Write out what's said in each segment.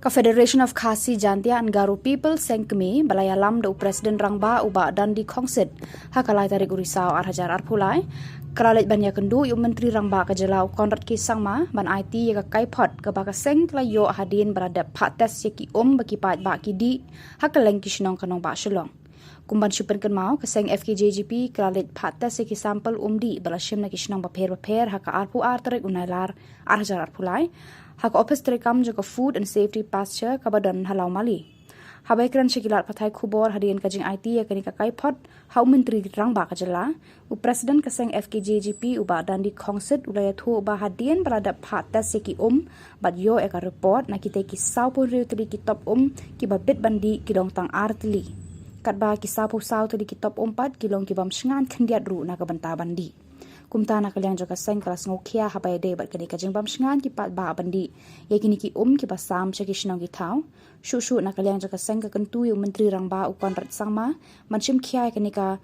Federation of Khasi Jantia and Garo People Sengkmi Balayalam do President Rangba uba Dandi Khongsit hakalai tarik urisau arhajar arpulai keralit banyak kendu yu Menteri Rangba kajelau Konrad Kisangma ban IT ya kaipot kabaka seng tla yo hadin berada pates yaki baki pat ba kidi hakaleng kisnong kanong ba shalong kumban syupen mau keseng FKJGP keralit pates yaki sampel di balashim na kisnong baper haka arpu tarik unailar arhajar arpulai hak office terekam juga food and safety pasture kabadan halau mali. Habai keran syakilat patai kubor hadian kajing IT ya kini kakai pot hau menteri Rangba kajela u presiden keseng FKJGP uba Dandi Khongsit ulaya thu uba hadian berada patas seki bad yo eka report na kita kisau pun riu teli kitop ki babit bandi kidong tang artli. Katba kisau pun sau teli kitop pat kilong kibam shengan kendiat ru na kabanta bandi. Kumta na kaliang joka seng kelas ngokia habai de bat kini kajing bam shengan ki pat ba bandi ya kini ki ki basam ceki shenong ki tau shushu na kaliang joka seng ka kentu yu menteri Rangba u Konrad Sangma manchim kia kini ka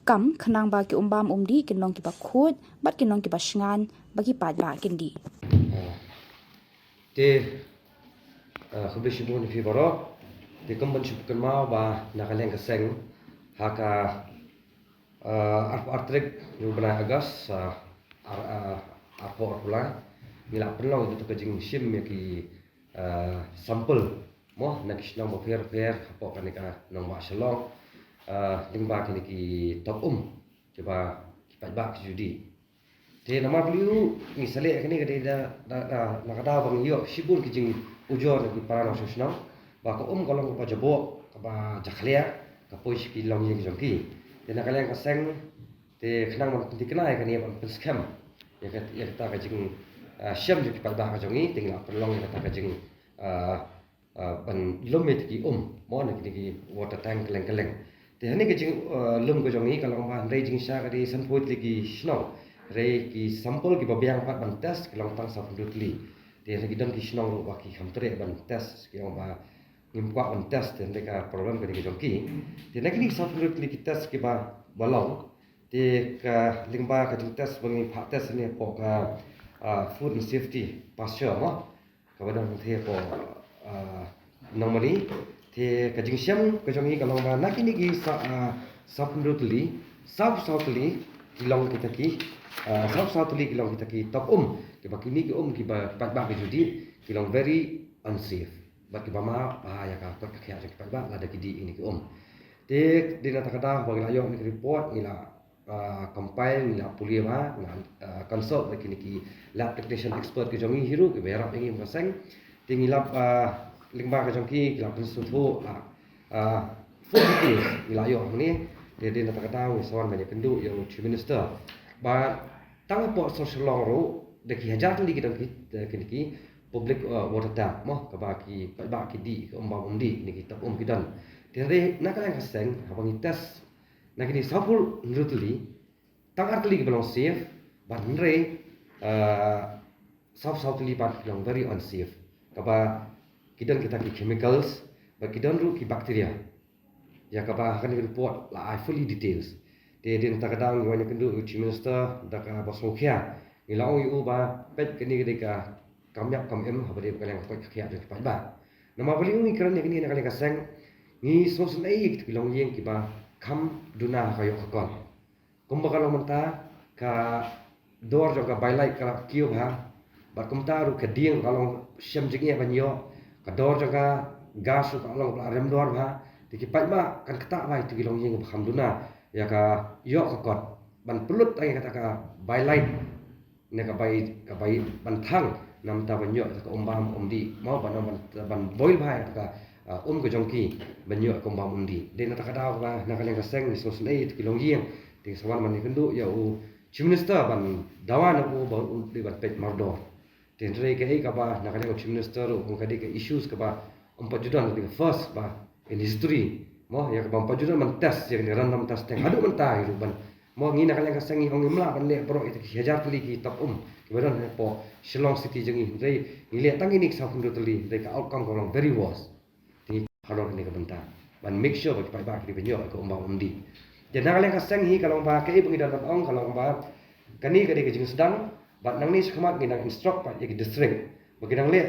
kam kenang ba ki bam di kinong ki ba khut bat kinong ki ba shengan bagi pat ba kindi te khubishi bon fi baro te kumban chup mau ba na kaliang ka seng haka artrek yung bana agas arpo pula mila pelong itu kajing sim ki sampel mo nak kisnong mo fair apo kanika nong ba shalong lingba kini ki top coba kipat ba judi te nama beliau ni sale kini kadi da nakada bang yo sibul kijing ujor ki parano sosnong ba ko kolong ko jabo ba jaklia ka pois ki long yang jongki dan kalian kaseng te kenang man dikenai kan ya ban scam ya kata kajing syam juga pada kajongi tinggal perlong ya kata kajing ban lomit ki mo nak ki water tank keleng te hani kajing lom kajongi kalau ban raging sha kadi sanpoit lagi snow re ki sampel ki babiang pat ban test kelong tang sa fundutli te lagi don ki snow ro baki hamtre ban test ki ba ngimkwa on test dan mereka problem kali kejongki di negeri safrut li test ke ba balong di ka lingba ka test bangi pak test ni po ka food and safety pasture mo ka badang the po normally di ka jingsyam kejongi kalau ba nakini ki safrut li south li kilong kita ki south li kilong kita ki top ke bakini ki ki ba ki judi kilong very unsafe bagi bama bahaya ka kot kaya jadi pada ada kidi ini ke de dina takada bagi layo ni report ila compile ila pulia ma consult bagi ni lab technician expert ke jongi hiru ke berap ingi masang tingilap lingba ke jongi ila konsultu full details ila yo ni de dina takada wisawan banyak kendu yang chief minister ba tang po social long ro de ki hajar li kita kini public water tap mo kabaki di di ni kita kidan dire nakala kaseng habang test nakini sapul nrutli tang artli ki belong safe but nre southly but belong very unsafe kaba kidan kita ki chemicals but kidan ru ki bacteria ya kaba kan report la fully details de din takadang wanya kendu chief minister daka basokhia ilau yu ba pet kini ka kamyak kamem habade kalian ko kya de pa nama bali ngi kran ni na kalian kaseng ni social aid kilong yeng ki ba kam duna kayo kakon kumba kalau menta ka dor joka bailai ka kiyo ha ba kumta ru ka ding kalau syam jingi banyo ka dor joka gas ka long rem dor ha dikipai ba kan kata ba itu kilong yeng ba kam duna ya ka yo kakon ban pelut ai kata ka bailai ne ka bai bantang nam ta banyo ka bam di mau ban boil bhai ka ke jongki banyo ka bam di de na ta kada ba na kalen ka seng ni social aid kilong yeng ting sawan man ni kendu ya chief minister ban dawan ko ba di ban pet mardor ten re ke ka ba na kalen chief minister ko ka de ka issues ka ba judan di first ba in history mo ya ka bam judan man test ya ni random testing adu man ta hiru ban mo ngi na kalen ka seng hong imla ban le pro itu hajar tuli ki top kemudian po Shillong City jengi rei ile tangi nik sa kundu tuli rei ka outcome kolong very worse ti halor ni ka benta ban make sure ba ba ki benyo ko di jadi kalian kaseng hi kalau ba ke ibu ngidan ong kalau ba kani ka de jing sedang bat nang ni skhamat ngi nang instruct pa ye district bagi nang le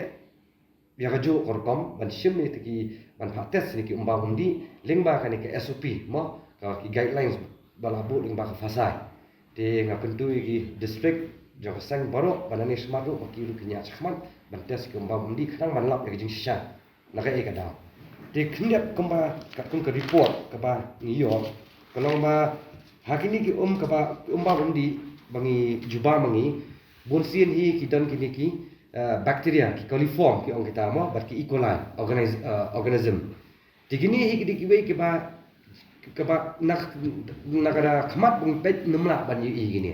ya kaju korkom ban shim ni tiki ban pates ni ki undi lingba kan ke SOP mo ka ki guidelines balabu lingba ka fasai te ngakentu ki district jo sang baro banani smart ru ki lu kinya chakman ban tes ki undi khang ban lap ke jing sha na ka e ka da te khniat komba ka kun ka report ka ba ni yo kalau ba hakini ki ka ba undi bangi juba mangi bonsin hi ki dan kini ki bacteria ki coliform ki ong kita mo bat ki E. coli organism tigini hi ki wei ki ba nak ada khamat bung pet numla ban yi gini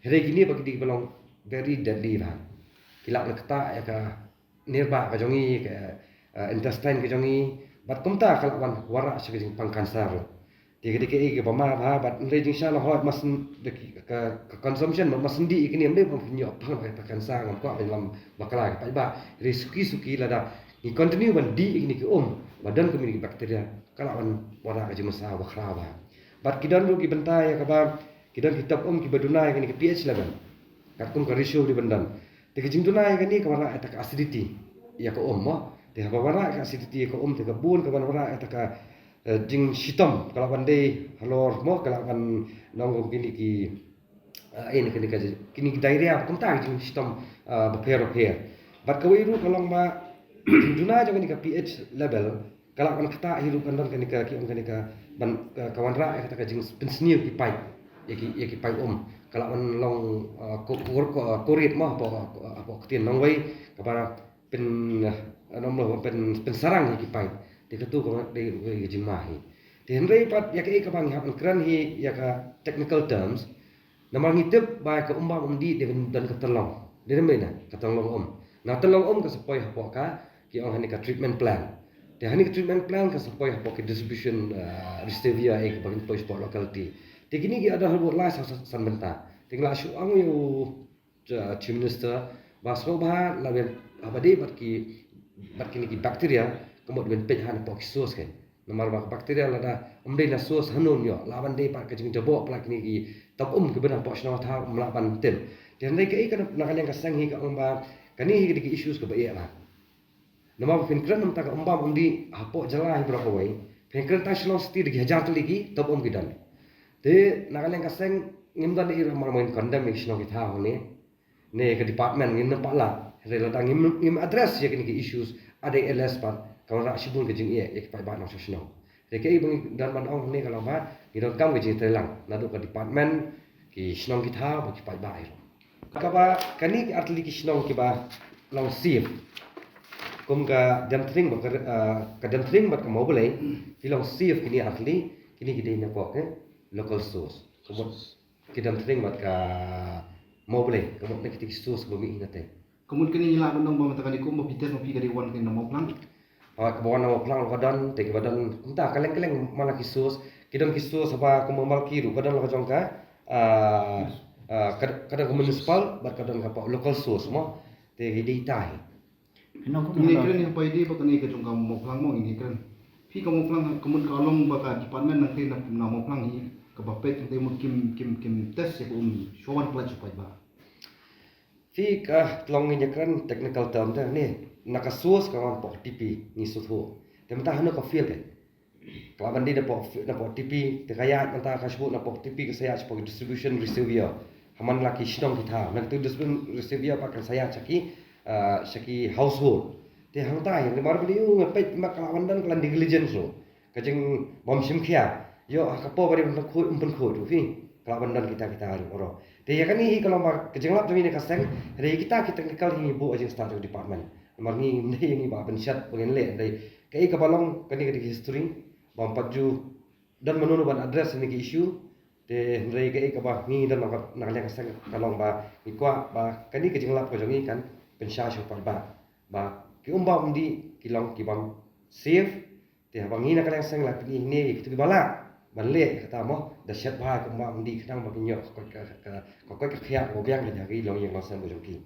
here gini ba ki belong very deadly ba kilak nak ta ya ka nirba ka jongi ka intestine ka jongi bat kumta kalakwan wara siging pang kanser tigini ke bama ba bat rejing sha hot mas ka consumption mas di ikini amde pun nyo pang pa kanser ngam ko lam bakala pa ba suki lada ni continue ban di ikini ki badan kami bakteria kalawan wara ka jimasa wakra ba bat kidan ru ki bentai ya ka ba kidan kitab ki baduna ikini ki pH level kakum ka ratio di bandan te ki jingduna ikini ka wara ta acidity ya ko mo te ba wara ka acidity ko te ka bun ka wara ta ka jing sitom kalau pandai halor mo kalau kan nong kini ki ini kini diarrhea kumta jing sitom beper bat kawiru kalau ma duna jangan ka pH level kalau kan kata hirup kan kini ka ki ban kawan ra kata ka jing pensniu ki pai ya ki pai kalau kan long korit mo apa ketien nong wei kapara pen nomor pen sarang ki pai dikatu ko de jimahi tenrei pat ya ke ka bang hap kran hi ya ka technical terms namang hitep ba ka undi dan ka terlong de mena ka terlong na terlong ka supaya hapo ka ki ong hani ka treatment plan de hani ka treatment plan ka supaya hapo ki distribution restevia ek bagin place for locality de gini ki ada hal la san benta tingla shu ang yu chief minister basro ba la ben abade bat kini ki bacteria kemudian pejahan pok sos kan nomor bakteria lada na sos hanun yo lawan de pak kejing jabo plak ni ki top ke bena pok sno tha melaban tem dan de ke kan nak yang kasang hi ka umba kani hi ki issues ke bae lah nomor fin kran ta ka umba di hapo jala hi berapa wai fin kran ta shlong sti de hajar tali ki top kidan de nak yang kasang ngimdan i ramar main condemn ki sno ki tha hone ne ke department ngin pa la rela dang ngim address ya kini ki issues ada LS pat kalau nak sibun ke jing ia ek pai ba no sno rekai bang dan man ong ne kalau ba ni don kam ke jing telang nadu ke department ki snong kita ba ki pai ba iro ka ba kani ki atli ki snong ki ba long sip kum ka jam tring ba ka jam tring ba ka mo boleh ki long sip kini atli kini ki dei na ko ke local source kum ki jam tring ba ka mo boleh kum ne ki source ba mi ingate kemudian kini nyala bendong ba matakan ikum ba pites mo pi ka di wan kin mo plan kebawan nama pelang badan, tegi badan, entah kaleng malah kisus, kidon kisus apa kemumbal kiru, badan lo jongka, kadang ke municipal, kadang ke local source mo, tegi ditai. Ini keren yang apa ini, bahkan ini kejong kamu mau pelang mo ini keren. Pi kamu pelang, kemudian kalong bahkan department nanti nak mau pelang ini, kebapet nanti mau kim tes ya shawan pelan supaya bah. Fi telongnya keren technical term dah ni. Nakasus kawan pok TP ni suhu. Tapi entah hana kau feel kan. Kalau bandi dapat TP, terkaya entah kau sebut dapat TP ke saya sebagai distribution receiver. Haman laki sinong kita. Nak tu distribution receiver pakai saya caki household. Dia hang tai yang lemar beli ngepet mak kawan dan kelan diligence lo. Kajeng bom simkia. Yo akapo bari umpun khod tu fi. Kawan dan kita hari orang. Dia kan ni kalau mak kajeng lap tu ni kaseng. Hari kita technical ni bu aja start department. Marni ni ba pensyat pengen le dai kai ka balong kani ke history bam paju dan menunu ban address ni ke issue de dai kai ka ba ni dan nak le ka kalong ba ni kwa ba kani ke jinglap ko jongi kan pensya sho ba ki undi kilong ki bam safe te ba ni nak le sang la ni ki bala ban le kata mo da shat ba ko undi kadang ba ki nyok ko ka khya ko byang le ja ki long yang ma san bo jongi